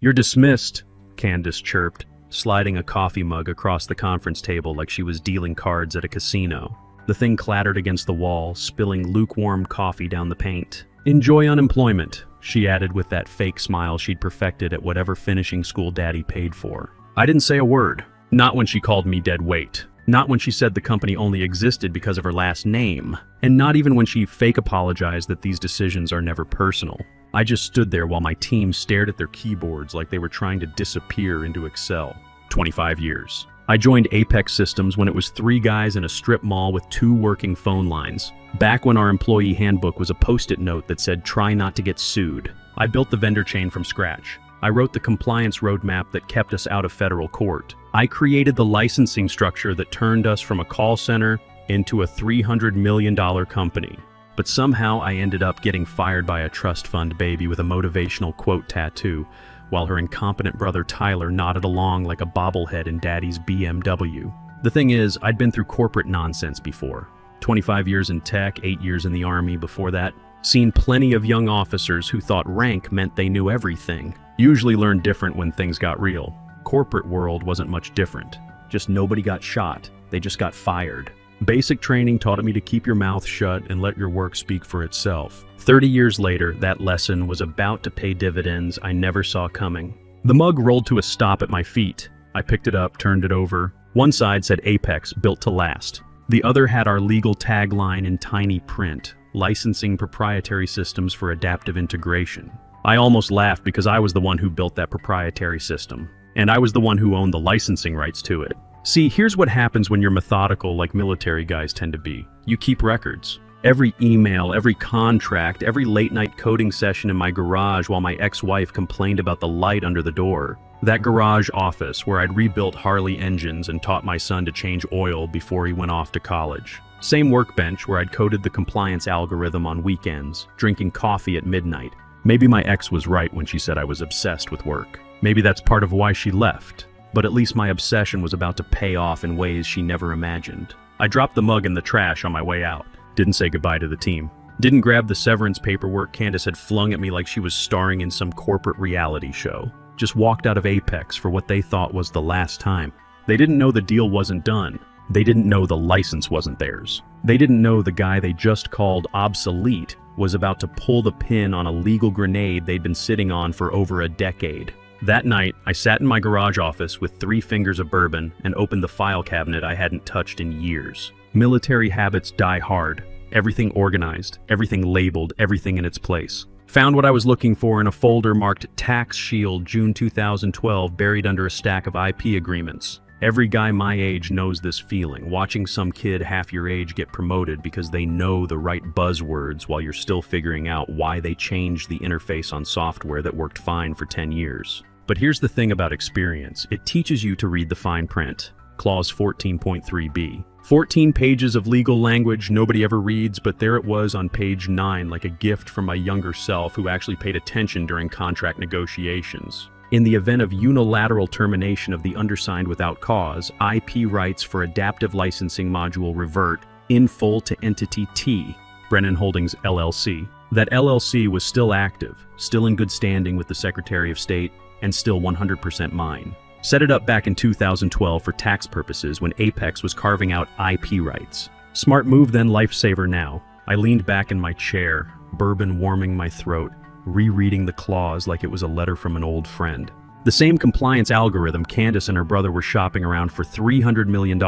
"You're dismissed," Candace chirped, sliding a coffee mug across the conference table like she was dealing cards at a casino. The thing clattered against the wall, spilling lukewarm coffee down the paint. "Enjoy unemployment," she added with that fake smile she'd perfected at whatever finishing school daddy paid for. I didn't say a word. Not when she called me dead weight. Not when she said the company only existed because of her last name. And not even when she fake apologized that these decisions are never personal. I just stood there while my team stared at their keyboards like they were trying to disappear into Excel. 25 years. I joined Apex Systems when it was 3 guys in a strip mall with 2 working phone lines. Back when our employee handbook was a post-it note that said, "Try not to get sued." I built the vendor chain from scratch. I wrote the compliance roadmap that kept us out of federal court. I created the licensing structure that turned us from a call center into a $300 million company. But somehow I ended up getting fired by a trust fund baby with a motivational quote tattoo, while her incompetent brother Tyler nodded along like a bobblehead in Daddy's BMW. The thing is, I'd been through corporate nonsense before. 25 years in tech, 8 years in the Army before that. Seen plenty of young officers who thought rank meant they knew everything. Usually learned different when things got real. Corporate world wasn't much different. Just nobody got shot. They just got fired. Basic training taught me to keep your mouth shut and let your work speak for itself. 30 years later, that lesson was about to pay dividends I never saw coming. The mug rolled to a stop at my feet. I picked it up, turned it over. One side said Apex, built to last. The other had our legal tagline in tiny print, licensing proprietary systems for adaptive integration. I almost laughed because I was the one who built that proprietary system. And I was the one who owned the licensing rights to it. See, here's what happens when you're methodical like military guys tend to be. You keep records. Every email, every contract, every late-night coding session in my garage while my ex-wife complained about the light under the door. That garage office where I'd rebuilt Harley engines and taught my son to change oil before he went off to college. Same workbench where I'd coded the compliance algorithm on weekends, drinking coffee at midnight. Maybe my ex was right when she said I was obsessed with work. Maybe that's part of why she left. But at least my obsession was about to pay off in ways she never imagined. I dropped the mug in the trash on my way out. Didn't say goodbye to the team. Didn't grab the severance paperwork Candace had flung at me like she was starring in some corporate reality show. Just walked out of Apex for what they thought was the last time. They didn't know the deal wasn't done. They didn't know the license wasn't theirs. They didn't know the guy they just called obsolete was about to pull the pin on a legal grenade they'd been sitting on for over a decade. That night, I sat in my garage office with 3 fingers of bourbon and opened the file cabinet I hadn't touched in years. Military habits die hard. Everything organized, everything labeled, everything in its place. Found what I was looking for in a folder marked Tax Shield June 2012 buried under a stack of IP agreements. Every guy my age knows this feeling, watching some kid half your age get promoted because they know the right buzzwords while you're still figuring out why they changed the interface on software that worked fine for 10 years. But here's the thing about experience. It teaches you to read the fine print. Clause 14.3b. 14 pages of legal language nobody ever reads, but there it was on page 9 like a gift from my younger self who actually paid attention during contract negotiations. In the event of unilateral termination of the undersigned without cause, IP rights for adaptive licensing module revert in full to entity T, Brennan Holdings LLC. That LLC was still active, still in good standing with the Secretary of State, and still 100% mine. Set it up back in 2012 for tax purposes when Apex was carving out IP rights. Smart move then, lifesaver now. I leaned back in my chair, bourbon warming my throat, rereading the clause like it was a letter from an old friend. The same compliance algorithm Candace and her brother were shopping around for $300 million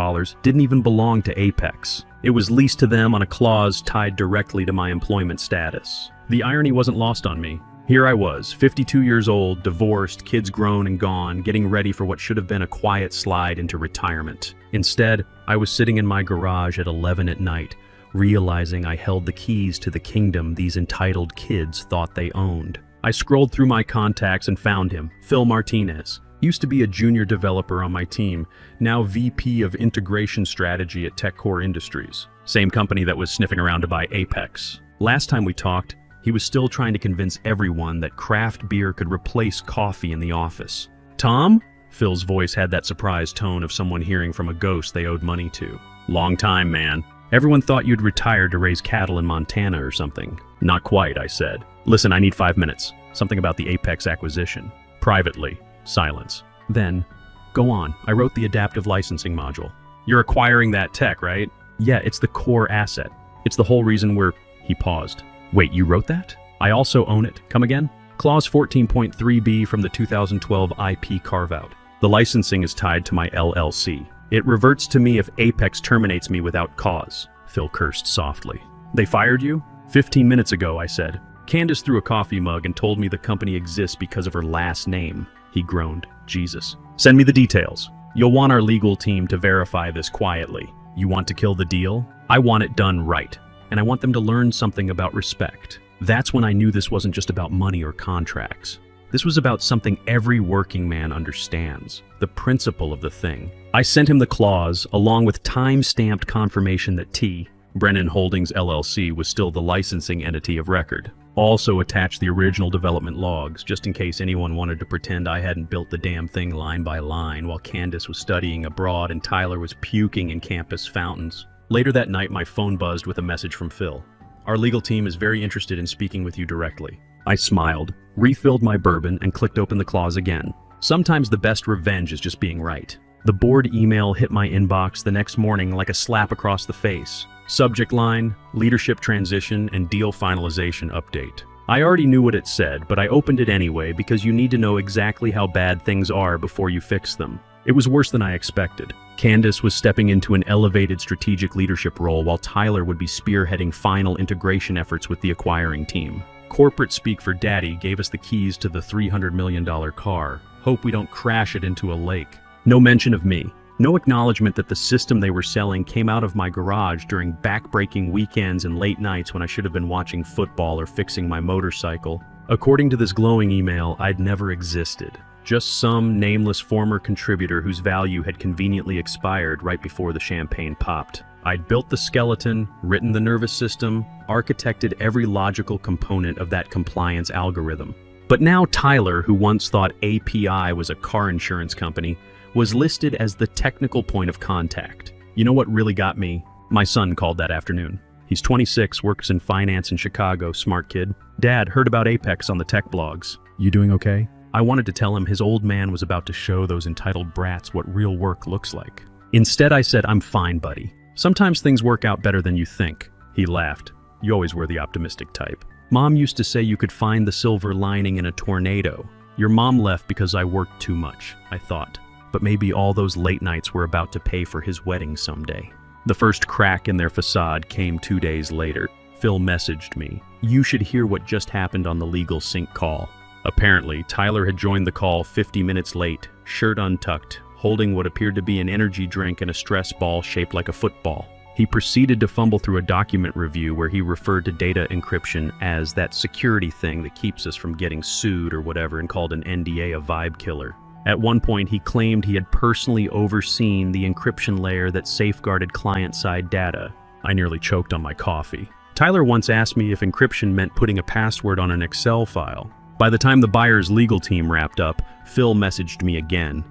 didn't even belong to Apex. It was leased to them on a clause tied directly to my employment status. The irony wasn't lost on me. Here I was, 52 years old, divorced, kids grown and gone, getting ready for what should have been a quiet slide into retirement. Instead, I was sitting in my garage at 11 at night, realizing I held the keys to the kingdom these entitled kids thought they owned. I scrolled through my contacts and found him, Phil Martinez. Used to be a junior developer on my team, now VP of Integration Strategy at TechCore Industries, same company that was sniffing around to buy Apex. Last time we talked, he was still trying to convince everyone that craft beer could replace coffee in the office. Tom? Phil's voice had that surprised tone of someone hearing from a ghost they owed money to. Long time, man. Everyone thought you'd retired to raise cattle in Montana or something. Not quite, I said. Listen, I need 5 minutes. Something about the Apex acquisition. Privately, silence. Then, go on, I wrote the adaptive licensing module. You're acquiring that tech, right? Yeah, it's the core asset. It's the whole reason He paused. Wait, you wrote that? I also own it. Come again? Clause 14.3b from the 2012 IP carve-out. The licensing is tied to my LLC. It reverts to me if Apex terminates me without cause. Phil cursed softly. They fired you? 15 minutes ago, I said. Candace threw a coffee mug and told me the company exists because of her last name. He groaned. Jesus. Send me the details. You'll want our legal team to verify this quietly. You want to kill the deal? I want it done right. And I want them to learn something about respect. That's when I knew this wasn't just about money or contracts. This was about something every working man understands, the principle of the thing. I sent him the clause, along with time-stamped confirmation that Brennan Holdings LLC was still the licensing entity of record. Also attached the original development logs, just in case anyone wanted to pretend I hadn't built the damn thing line by line while Candace was studying abroad and Tyler was puking in campus fountains. Later that night, my phone buzzed with a message from Phil. Our legal team is very interested in speaking with you directly. I smiled, refilled my bourbon, and clicked open the clause again. Sometimes the best revenge is just being right. The bored email hit my inbox the next morning like a slap across the face. Subject line, leadership transition, and deal finalization update. I already knew what it said, but I opened it anyway because you need to know exactly how bad things are before you fix them. It was worse than I expected. Candace was stepping into an elevated strategic leadership role while Tyler would be spearheading final integration efforts with the acquiring team. Corporate speak for Daddy gave us the keys to the $300 million car. Hope we don't crash it into a lake. No mention of me. No acknowledgement that the system they were selling came out of my garage during back-breaking weekends and late nights when I should have been watching football or fixing my motorcycle. According to this glowing email, I'd never existed. Just some nameless former contributor whose value had conveniently expired right before the champagne popped. I'd built the skeleton, written the nervous system, architected every logical component of that compliance algorithm. But now Tyler, who once thought API was a car insurance company, was listed as the technical point of contact. You know what really got me? My son called that afternoon. He's 26, works in finance in Chicago, smart kid. Dad, heard about Apex on the tech blogs. You doing okay? I wanted to tell him his old man was about to show those entitled brats what real work looks like. Instead, I said, I'm fine, buddy. Sometimes things work out better than you think. He laughed. You always were the optimistic type. Mom used to say you could find the silver lining in a tornado. Your mom left because I worked too much, I thought. But maybe all those late nights were about to pay for his wedding someday. The first crack in their facade came 2 days later. Phil messaged me. You should hear what just happened on the legal sync call. Apparently, Tyler had joined the call 50 minutes late, shirt untucked, holding what appeared to be an energy drink and a stress ball shaped like a football. He proceeded to fumble through a document review where he referred to data encryption as that security thing that keeps us from getting sued or whatever and called an NDA a vibe killer. At one point, he claimed he had personally overseen the encryption layer that safeguarded client-side data. I nearly choked on my coffee. Tyler once asked me if encryption meant putting a password on an Excel file. By the time the buyer's legal team wrapped up, Phil messaged me again.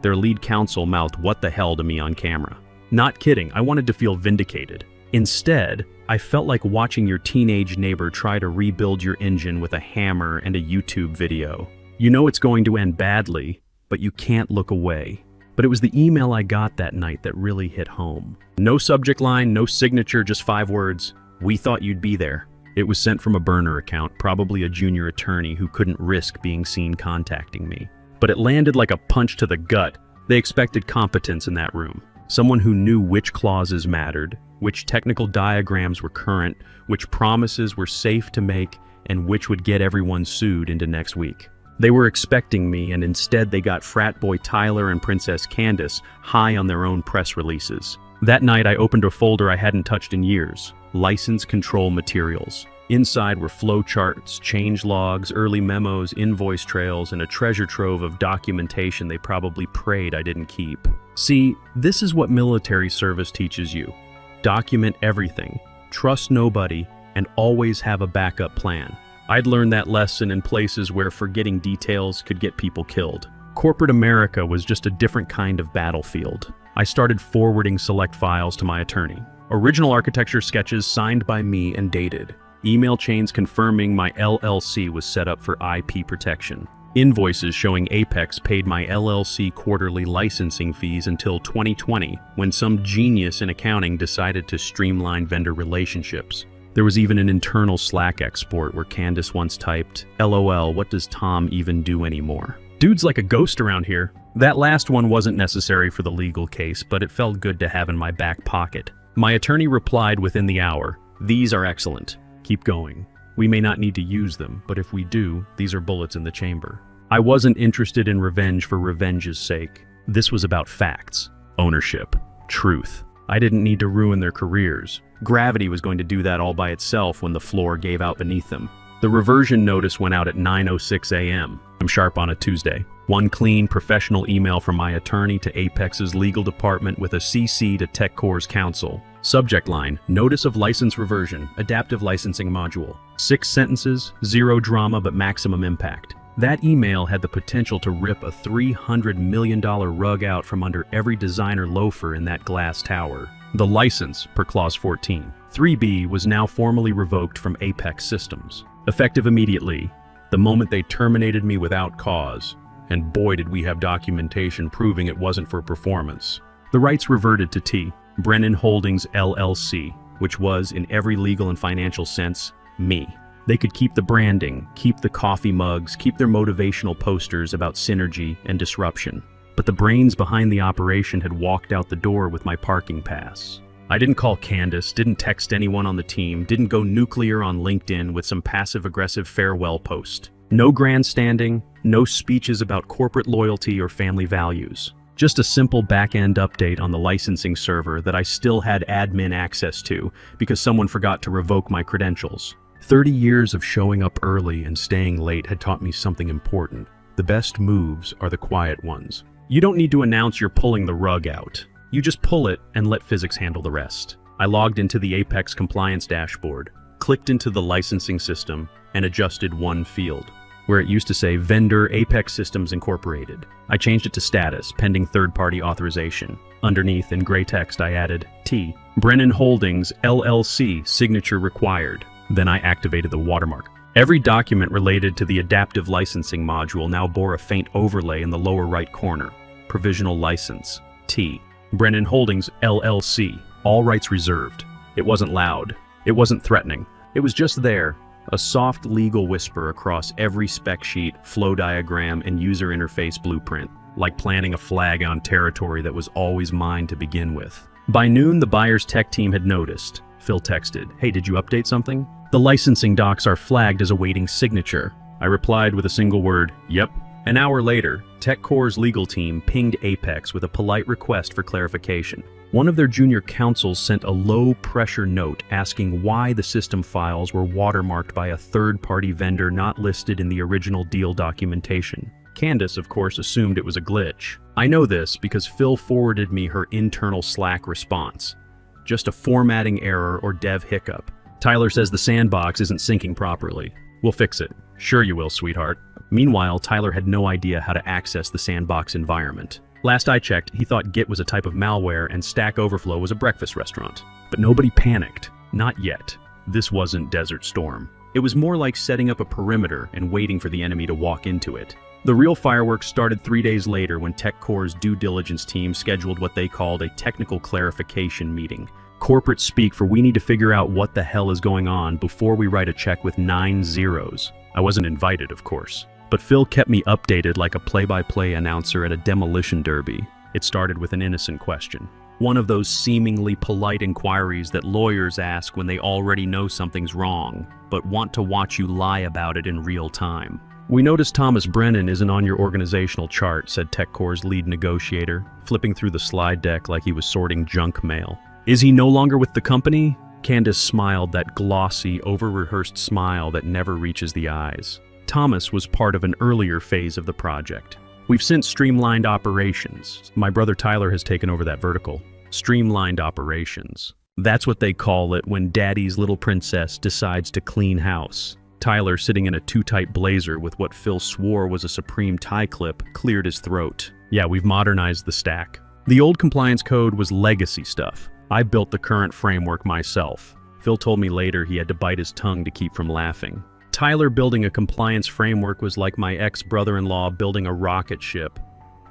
Their lead counsel mouthed what the hell to me on camera. Not kidding, I wanted to feel vindicated. Instead, I felt like watching your teenage neighbor try to rebuild your engine with a hammer and a YouTube video. You know it's going to end badly, but you can't look away. But it was the email I got that night that really hit home. No subject line, no signature, just 5 words. We thought you'd be there. It was sent from a burner account, probably a junior attorney who couldn't risk being seen contacting me. But it landed like a punch to the gut. They expected competence in that room. Someone who knew which clauses mattered, which technical diagrams were current, which promises were safe to make, and which would get everyone sued into next week. They were expecting me, and instead they got frat boy Tyler and Princess Candace high on their own press releases. That night I opened a folder I hadn't touched in years. License control materials. Inside were flowcharts, change logs, early memos, invoice trails, and a treasure trove of documentation they probably prayed I didn't keep. See, this is what military service teaches you. Document everything, trust nobody, and always have a backup plan. I'd learned that lesson in places where forgetting details could get people killed. Corporate America was just a different kind of battlefield. I started forwarding select files to my attorney. Original architecture sketches signed by me and dated. Email chains confirming my LLC was set up for IP protection. Invoices showing Apex paid my LLC quarterly licensing fees until 2020, when some genius in accounting decided to streamline vendor relationships. There was even an internal Slack export where Candace once typed, "LOL, what does Tom even do anymore?" Dude's like a ghost around here. That last one wasn't necessary for the legal case, but it felt good to have in my back pocket. My attorney replied within the hour, "These are excellent. Keep going. We may not need to use them, but if we do, these are bullets in the chamber." I wasn't interested in revenge for revenge's sake. This was about facts, ownership, truth. I didn't need to ruin their careers. Gravity was going to do that all by itself when the floor gave out beneath them. The reversion notice went out at 9:06 a.m. I'm sharp on a Tuesday. One clean, professional email from my attorney to Apex's legal department with a CC to TechCore's counsel. Subject line, Notice of License Reversion, Adaptive Licensing Module. 6 sentences, 0 drama but maximum impact. That email had the potential to rip a $300 million rug out from under every designer loafer in that glass tower. The license, per Clause 14, 3B, was now formally revoked from Apex Systems. Effective immediately, the moment they terminated me without cause. And boy did we have documentation proving it wasn't for performance. The rights reverted to T. Brennan Holdings LLC, which was, in every legal and financial sense, me. They could keep the branding, keep the coffee mugs, keep their motivational posters about synergy and disruption. But the brains behind the operation had walked out the door with my parking pass. I didn't call Candace, didn't text anyone on the team, didn't go nuclear on LinkedIn with some passive-aggressive farewell post. No grandstanding, no speeches about corporate loyalty or family values. Just a simple back-end update on the licensing server that I still had admin access to because someone forgot to revoke my credentials. 30 years of showing up early and staying late had taught me something important. The best moves are the quiet ones. You don't need to announce you're pulling the rug out. You just pull it and let physics handle the rest. I logged into the Apex compliance dashboard, clicked into the licensing system, and adjusted one field. Where it used to say Vendor Apex Systems Incorporated, I changed it to Status, pending third-party authorization. Underneath, in gray text, I added T. Brennan Holdings LLC, signature required. Then I activated the watermark. Every document related to the adaptive licensing module now bore a faint overlay in the lower right corner. Provisional license, T. Brennan Holdings LLC, all rights reserved. It wasn't loud. It wasn't threatening. It was just there, a soft legal whisper across every spec sheet, flow diagram, and user interface blueprint, like planting a flag on territory that was always mine to begin with. By noon, the buyer's tech team had noticed. Phil texted, "Hey, did you update something?" "The licensing docs are flagged as awaiting signature." I replied with a single word, "Yep." An hour later, TechCore's legal team pinged Apex with a polite request for clarification. One of their junior counsels sent a low-pressure note asking why the system files were watermarked by a third-party vendor not listed in the original deal documentation. Candace, of course, assumed it was a glitch. I know this because Phil forwarded me her internal Slack response. Just a formatting error or dev hiccup. Tyler says the sandbox isn't syncing properly. We'll fix it. Sure you will, sweetheart. Meanwhile, Tyler had no idea how to access the sandbox environment. Last I checked, he thought Git was a type of malware and Stack Overflow was a breakfast restaurant. But nobody panicked. Not yet. This wasn't Desert Storm. It was more like setting up a perimeter and waiting for the enemy to walk into it. The real fireworks started 3 days later when TechCore's due diligence team scheduled what they called a technical clarification meeting. Corporate speak for we need to figure out what the hell is going on before we write a check with 9 zeros. I wasn't invited, of course. But Phil kept me updated like a play-by-play announcer at a demolition derby. It started with an innocent question. One of those seemingly polite inquiries that lawyers ask when they already know something's wrong, but want to watch you lie about it in real time. "We noticed Thomas Brennan isn't on your organizational chart," said TechCore's lead negotiator, flipping through the slide deck like he was sorting junk mail. "Is he no longer with the company?" Candace smiled, that glossy, over-rehearsed smile that never reaches the eyes. Thomas was part of an earlier phase of the project. "We've since streamlined operations. My brother Tyler has taken over that vertical." Streamlined operations. That's what they call it when daddy's little princess decides to clean house. Tyler, sitting in a too-tight blazer with what Phil swore was a Supreme tie clip, cleared his throat. "Yeah, we've modernized the stack. The old compliance code was legacy stuff. I built the current framework myself." Phil told me later he had to bite his tongue to keep from laughing. Tyler building a compliance framework was like my ex-brother-in-law building a rocket ship.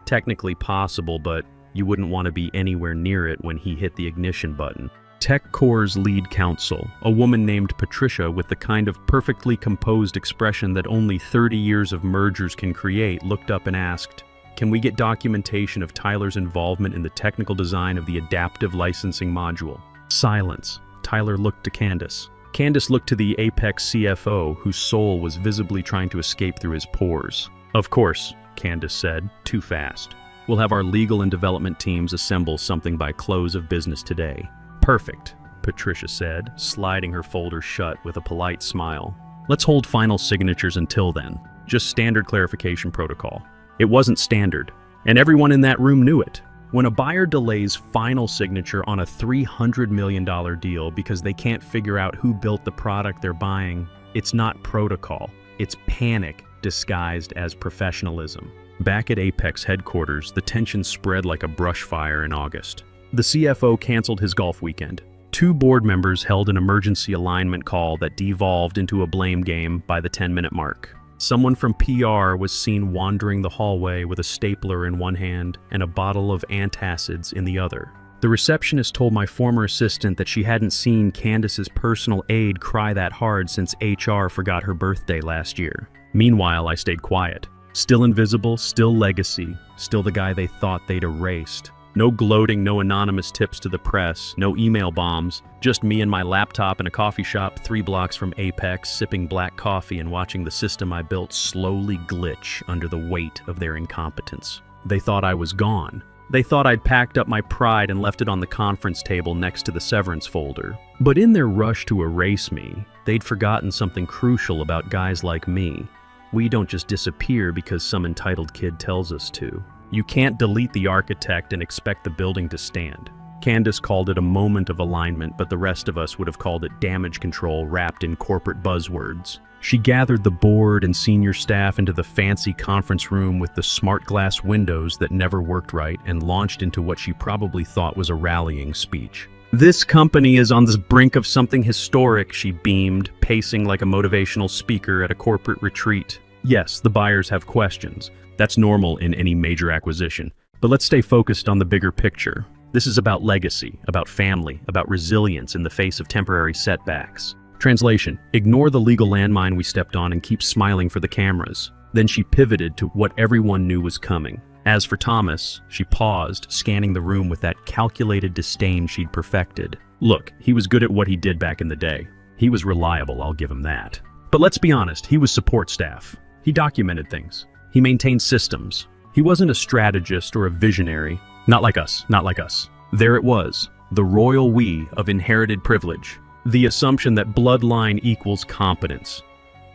Technically possible, but you wouldn't want to be anywhere near it when he hit the ignition button. TechCore's lead counsel, a woman named Patricia with the kind of perfectly composed expression that only 30 years of mergers can create, looked up and asked, "Can we get documentation of Tyler's involvement in the technical design of the adaptive licensing module?" Silence. Tyler looked to Candace. Candace looked to the Apex CFO, whose soul was visibly trying to escape through his pores. "Of course," Candace said, too fast. "We'll have our legal and development teams assemble something by close of business today." "Perfect," Patricia said, sliding her folder shut with a polite smile. "Let's hold final signatures until then. Just standard clarification protocol." It wasn't standard, and everyone in that room knew it. When a buyer delays final signature on a $300 million deal because they can't figure out who built the product they're buying, it's not protocol. It's panic disguised as professionalism. Back at Apex headquarters, the tension spread like a brush fire in August. The CFO canceled his golf weekend. 2 board members held an emergency alignment call that devolved into a blame game by the 10-minute mark. Someone from PR was seen wandering the hallway with a stapler in one hand and a bottle of antacids in the other. The receptionist told my former assistant that she hadn't seen Candace's personal aide cry that hard since HR forgot her birthday last year. Meanwhile, I stayed quiet. Still invisible, still legacy, still the guy they thought they'd erased. No gloating, no anonymous tips to the press, no email bombs, just me and my laptop in a coffee shop 3 blocks from Apex, sipping black coffee and watching the system I built slowly glitch under the weight of their incompetence. They thought I was gone. They thought I'd packed up my pride and left it on the conference table next to the severance folder. But in their rush to erase me, they'd forgotten something crucial about guys like me. We don't just disappear because some entitled kid tells us to. You can't delete the architect and expect the building to stand. Candace called it a moment of alignment, but the rest of us would have called it damage control wrapped in corporate buzzwords. She gathered the board and senior staff into the fancy conference room with the smart glass windows that never worked right and launched into what she probably thought was a rallying speech. "This company is on the brink of something historic," she beamed, pacing like a motivational speaker at a corporate retreat. "Yes, the buyers have questions. That's normal in any major acquisition. But let's stay focused on the bigger picture. This is about legacy, about family, about resilience in the face of temporary setbacks." Translation: ignore the legal landmine we stepped on and keep smiling for the cameras. Then she pivoted to what everyone knew was coming. As for Thomas, she paused, scanning the room with that calculated disdain she'd perfected. Look, he was good at what he did back in the day. He was reliable, I'll give him that. But let's be honest, he was support staff. He documented things. He maintained systems. He wasn't a strategist or a visionary. Not like us, not like us. There it was, the royal we of inherited privilege. The assumption that bloodline equals competence.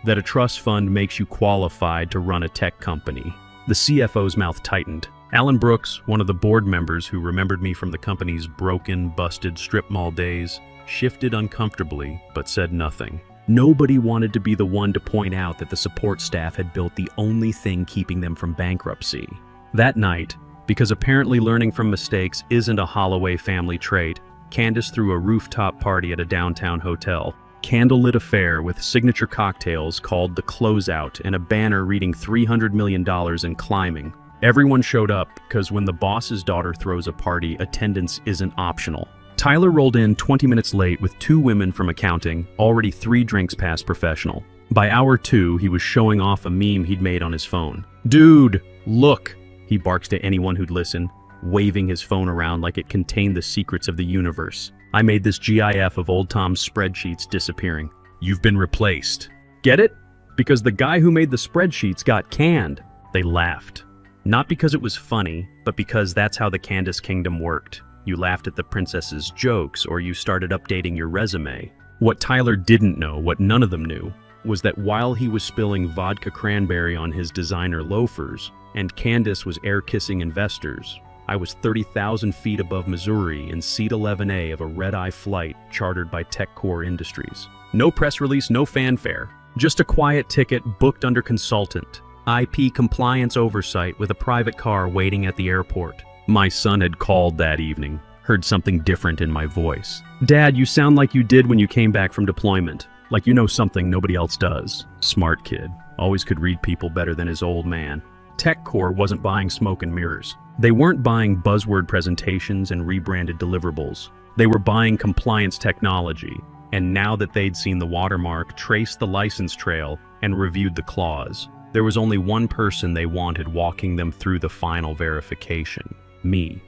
That a trust fund makes you qualified to run a tech company. The CFO's mouth tightened. Alan Brooks, one of the board members who remembered me from the company's broken, busted strip mall days, shifted uncomfortably, but said nothing. Nobody wanted to be the one to point out that the support staff had built the only thing keeping them from bankruptcy. That night, because apparently learning from mistakes isn't a Holloway family trait, Candace threw a rooftop party at a downtown hotel. Candlelit affair with signature cocktails called The Closeout and a banner reading $300 million and climbing. Everyone showed up because when the boss's daughter throws a party, attendance isn't optional. Tyler rolled in 20 minutes late with 2 women from accounting, already 3 drinks past professional. By hour 2, he was showing off a meme he'd made on his phone. "Dude, look," he barks to anyone who'd listen, waving his phone around like it contained the secrets of the universe. "I made this GIF of old Tom's spreadsheets disappearing. You've been replaced. Get it? Because the guy who made the spreadsheets got canned." They laughed. Not because it was funny, but because that's how the Candace Kingdom worked. You laughed at the princess's jokes, or you started updating your resume. What Tyler didn't know, what none of them knew, was that while he was spilling vodka cranberry on his designer loafers, and Candace was air-kissing investors, I was 30,000 feet above Missouri in Seat 11A of a red-eye flight chartered by TechCore Industries. No press release, no fanfare. Just a quiet ticket booked under consultant. IP compliance oversight with a private car waiting at the airport. My son had called that evening, heard something different in my voice. "Dad, you sound like you did when you came back from deployment." Like you know something nobody else does. Smart kid. Always could read people better than his old man. TechCore wasn't buying smoke and mirrors. They weren't buying buzzword presentations and rebranded deliverables. They were buying compliance technology. And now that they'd seen the watermark, traced the license trail, and reviewed the clause, there was only one person they wanted walking them through the final verification. Me.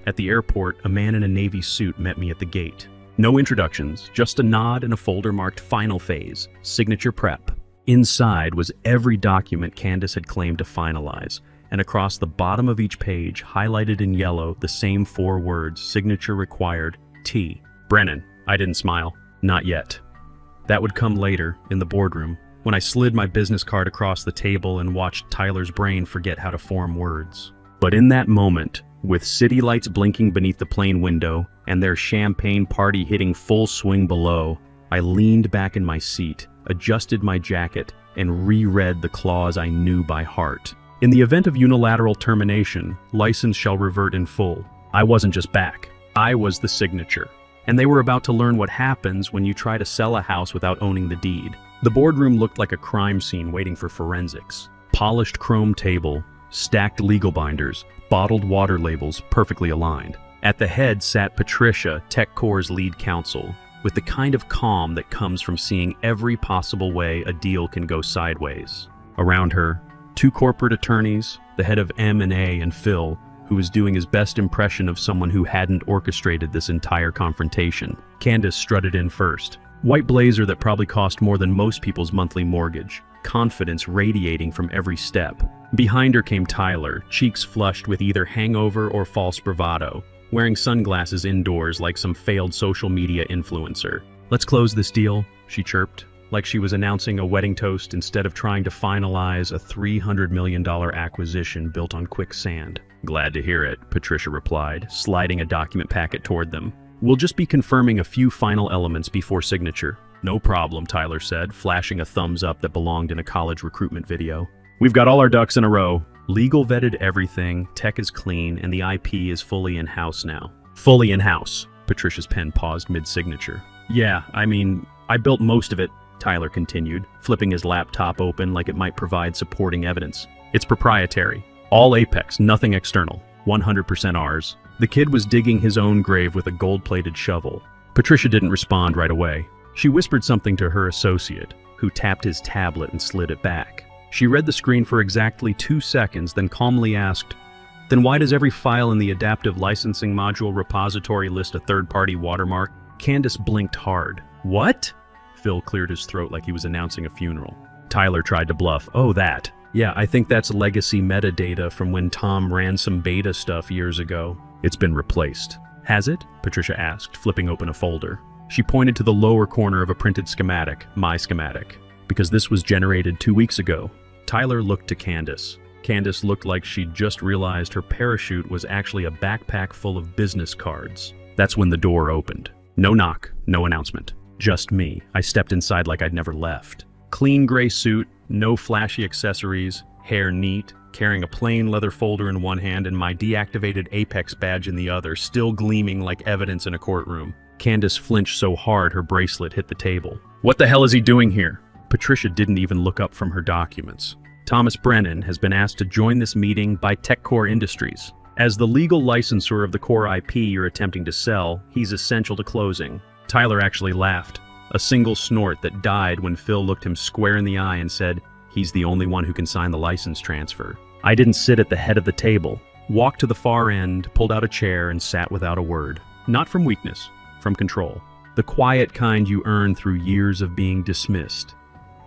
At the airport, a man in a Navy suit met me at the gate. No introductions, just a nod and a folder marked Final Phase, Signature Prep. Inside was every document Candace had claimed to finalize, and across the bottom of each page, highlighted in yellow, the same 4 words, Signature Required, T. Brennan. I didn't smile. Not yet. That would come later, in the boardroom, when I slid my business card across the table and watched Tyler's brain forget how to form words. But in that moment, with city lights blinking beneath the plane window and their champagne party hitting full swing below, I leaned back in my seat, adjusted my jacket, and reread the clause I knew by heart. In the event of unilateral termination, license shall revert in full. I wasn't just back. I was the signature. And they were about to learn what happens when you try to sell a house without owning the deed. The boardroom looked like a crime scene waiting for forensics. Polished chrome table, stacked legal binders, bottled water labels perfectly aligned. At the head sat Patricia, TechCore's lead counsel, with the kind of calm that comes from seeing every possible way a deal can go sideways. Around her, 2 corporate attorneys, the head of M&A and Phil, who was doing his best impression of someone who hadn't orchestrated this entire confrontation. Candace strutted in first. White blazer that probably cost more than most people's monthly mortgage. Confidence radiating from every step. Behind her came Tyler, cheeks flushed with either hangover or false bravado, wearing sunglasses indoors like some failed social media influencer. Let's close this deal, she chirped, like she was announcing a wedding toast instead of trying to finalize a $300 million acquisition built on quicksand. Glad to hear it, Patricia replied, sliding a document packet toward them. We'll just be confirming a few final elements before signature. No problem, Tyler said, flashing a thumbs up that belonged in a college recruitment video. We've got all our ducks in a row. Legal vetted everything, tech is clean, and the IP is fully in-house now. Fully in-house. Patricia's pen paused mid-signature. Yeah, I built most of it, Tyler continued, flipping his laptop open like it might provide supporting evidence. It's proprietary. All Apex, nothing external. 100% ours. The kid was digging his own grave with a gold-plated shovel. Patricia didn't respond right away. She whispered something to her associate, who tapped his tablet and slid it back. She read the screen for exactly 2 seconds, then calmly asked, "Then why does every file in the Adaptive Licensing Module repository list a third-party watermark?" Candace blinked hard. What? Phil cleared his throat like he was announcing a funeral. Tyler tried to bluff. Oh, that. Yeah, I think that's legacy metadata from when Tom ran some beta stuff years ago. It's been replaced. Has it? Patricia asked, flipping open a folder. She pointed to the lower corner of a printed schematic, my schematic, because this was generated 2 weeks ago. Tyler looked to Candace. Candace looked like she'd just realized her parachute was actually a backpack full of business cards. That's when the door opened. No knock, no announcement. Just me. I stepped inside like I'd never left. Clean gray suit, no flashy accessories, hair neat, carrying a plain leather folder in one hand and my deactivated Apex badge in the other, still gleaming like evidence in a courtroom. Candace flinched so hard her bracelet hit the table. What the hell is he doing here? Patricia didn't even look up from her documents. Thomas Brennan has been asked to join this meeting by TechCore Industries. As the legal licensor of the core IP you're attempting to sell, he's essential to closing. Tyler actually laughed, a single snort that died when Phil looked him square in the eye and said, "He's the only one who can sign the license transfer." I didn't sit at the head of the table, walked to the far end, pulled out a chair, and sat without a word. Not from weakness, from control. The quiet kind you earn through years of being dismissed,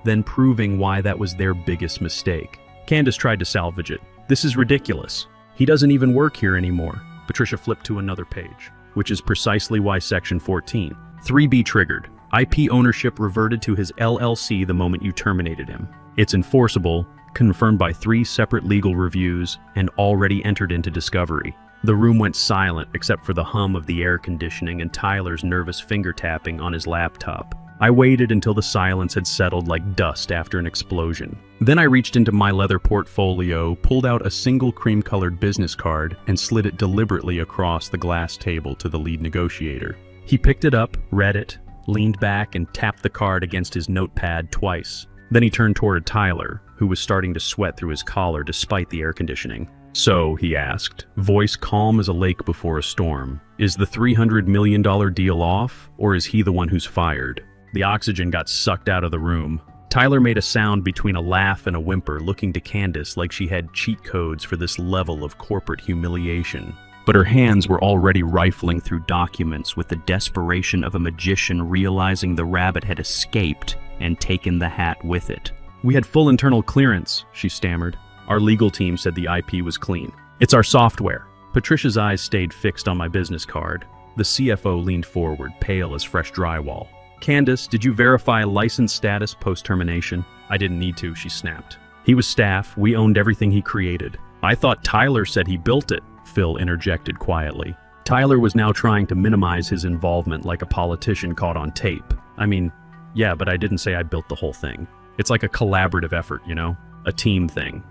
then proving why that was their biggest mistake. Candace tried to salvage it. This is ridiculous. He doesn't even work here anymore. Patricia flipped to another page, which is precisely why Section 14. 3B triggered. IP ownership reverted to his LLC the moment you terminated him. It's enforceable, confirmed by 3 separate legal reviews, and already entered into discovery. The room went silent except for the hum of the air conditioning and Tyler's nervous finger tapping on his laptop. I waited until the silence had settled like dust after an explosion. Then I reached into my leather portfolio, pulled out a single cream-colored business card, and slid it deliberately across the glass table to the lead negotiator. He picked it up, read it, leaned back and tapped the card against his notepad twice. Then he turned toward Tyler, who was starting to sweat through his collar despite the air conditioning. "So," he asked, voice calm as a lake before a storm, "is the $300 million deal off, or is he the one who's fired?" The oxygen got sucked out of the room. Tyler made a sound between a laugh and a whimper, looking to Candace like she had cheat codes for this level of corporate humiliation. But her hands were already rifling through documents with the desperation of a magician realizing the rabbit had escaped and taken the hat with it. "We had full internal clearance," she stammered. "Our legal team said the IP was clean. It's our software." Patricia's eyes stayed fixed on my business card. The CFO leaned forward, pale as fresh drywall. "Candace, did you verify license status post-termination?" "I didn't need to," she snapped. "He was staff. We owned everything he created." "I thought Tyler said he built it," Phil interjected quietly. Tyler was now trying to minimize his involvement like a politician caught on tape. "I mean, yeah, but I didn't say I built the whole thing. It's like a collaborative effort, you know? A team thing."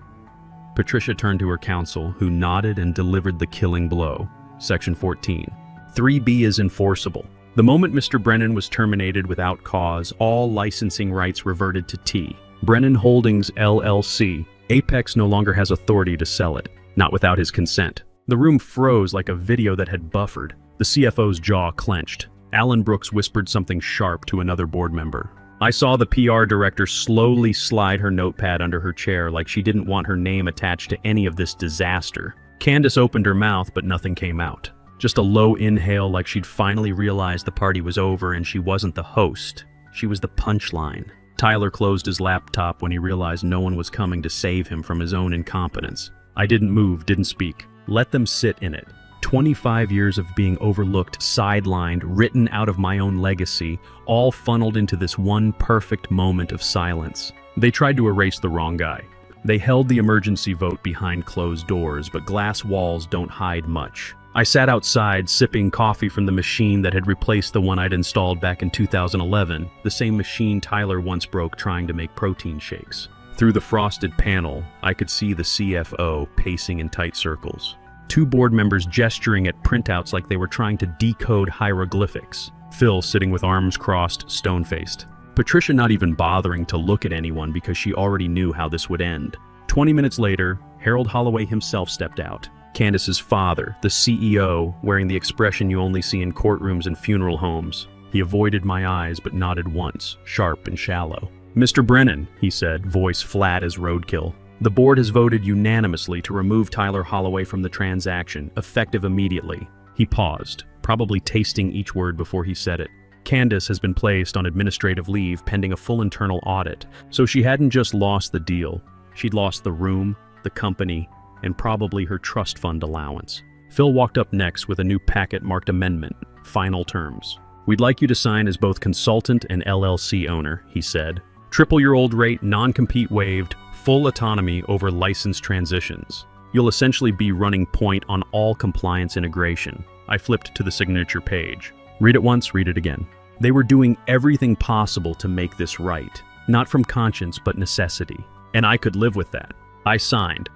Patricia turned to her counsel, who nodded and delivered the killing blow. Section 14. 3B is enforceable. The moment Mr. Brennan was terminated without cause, all licensing rights reverted to T. Brennan Holdings, LLC. Apex no longer has authority to sell it, not without his consent. The room froze like a video that had buffered. The CFO's jaw clenched. Alan Brooks whispered something sharp to another board member. I saw the PR director slowly slide her notepad under her chair like she didn't want her name attached to any of this disaster. Candace opened her mouth, but nothing came out. Just a low inhale like she'd finally realized the party was over and she wasn't the host. She was the punchline. Tyler closed his laptop when he realized no one was coming to save him from his own incompetence. I didn't move, didn't speak. Let them sit in it. 25 years of being overlooked, sidelined, written out of my own legacy, all funneled into this one perfect moment of silence. They tried to erase the wrong guy. They held the emergency vote behind closed doors, but glass walls don't hide much. I sat outside, sipping coffee from the machine that had replaced the one I'd installed back in 2011, the same machine Tyler once broke trying to make protein shakes. Through the frosted panel, I could see the CFO pacing in tight circles. Two board members gesturing at printouts like they were trying to decode hieroglyphics. Phil sitting with arms crossed, stone-faced. Patricia not even bothering to look at anyone because she already knew how this would end. 20 minutes later, Harold Holloway himself stepped out. Candace's father, the CEO, wearing the expression you only see in courtrooms and funeral homes. He avoided my eyes but nodded once, sharp and shallow. "Mr. Brennan," he said, voice flat as roadkill. "The board has voted unanimously to remove Tyler Holloway from the transaction, effective immediately." He paused, probably tasting each word before he said it. Candace has been placed on administrative leave pending a full internal audit, so she hadn't just lost the deal. She'd lost the room, the company, and probably her trust fund allowance. Phil walked up next with a new packet marked amendment, final terms. "We'd like you to sign as both consultant and LLC owner," he said. "Triple your old rate, non-compete waived, full autonomy over license transitions. You'll essentially be running point on all compliance integration." I flipped to the signature page. Read it once, read it again. They were doing everything possible to make this right. Not from conscience, but necessity. And I could live with that. I signed.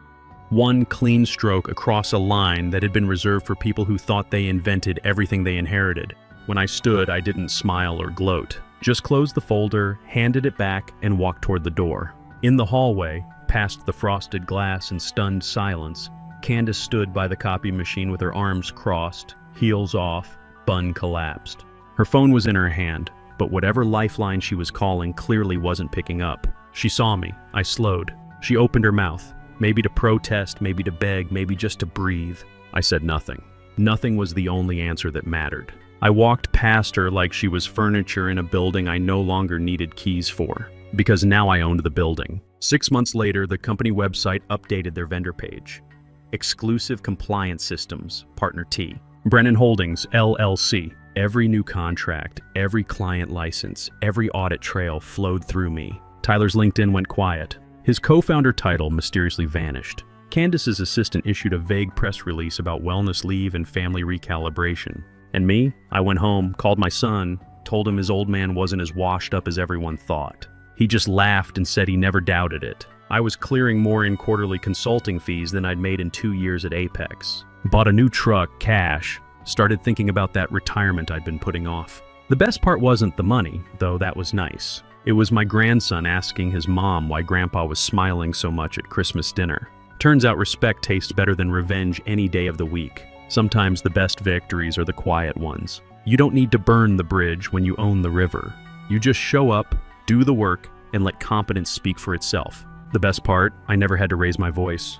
One clean stroke across a line that had been reserved for people who thought they invented everything they inherited. When I stood, I didn't smile or gloat. Just closed the folder, handed it back, and walked toward the door. In the hallway, past the frosted glass and stunned silence, Candace stood by the copy machine with her arms crossed, heels off, bun collapsed. Her phone was in her hand, but whatever lifeline she was calling clearly wasn't picking up. She saw me. I slowed. She opened her mouth. Maybe to protest, maybe to beg, maybe just to breathe. I said nothing. Nothing was the only answer that mattered. I walked past her like she was furniture in a building I no longer needed keys for, because now I owned the building. 6 months later, the company website updated their vendor page. Exclusive Compliance Systems, Partner T. Brennan Holdings, LLC. Every new contract, every client license, every audit trail flowed through me. Tyler's LinkedIn went quiet. His co-founder title mysteriously vanished. Candace's assistant issued a vague press release about wellness leave and family recalibration. And me? I went home, called my son, told him his old man wasn't as washed up as everyone thought. He just laughed and said he never doubted it. I was clearing more in quarterly consulting fees than I'd made in 2 years at Apex. Bought a new truck, cash, started thinking about that retirement I'd been putting off. The best part wasn't the money, though that was nice. It was my grandson asking his mom why Grandpa was smiling so much at Christmas dinner. Turns out respect tastes better than revenge any day of the week. Sometimes the best victories are the quiet ones. You don't need to burn the bridge when you own the river. You just show up, do the work, and let competence speak for itself. The best part, I never had to raise my voice.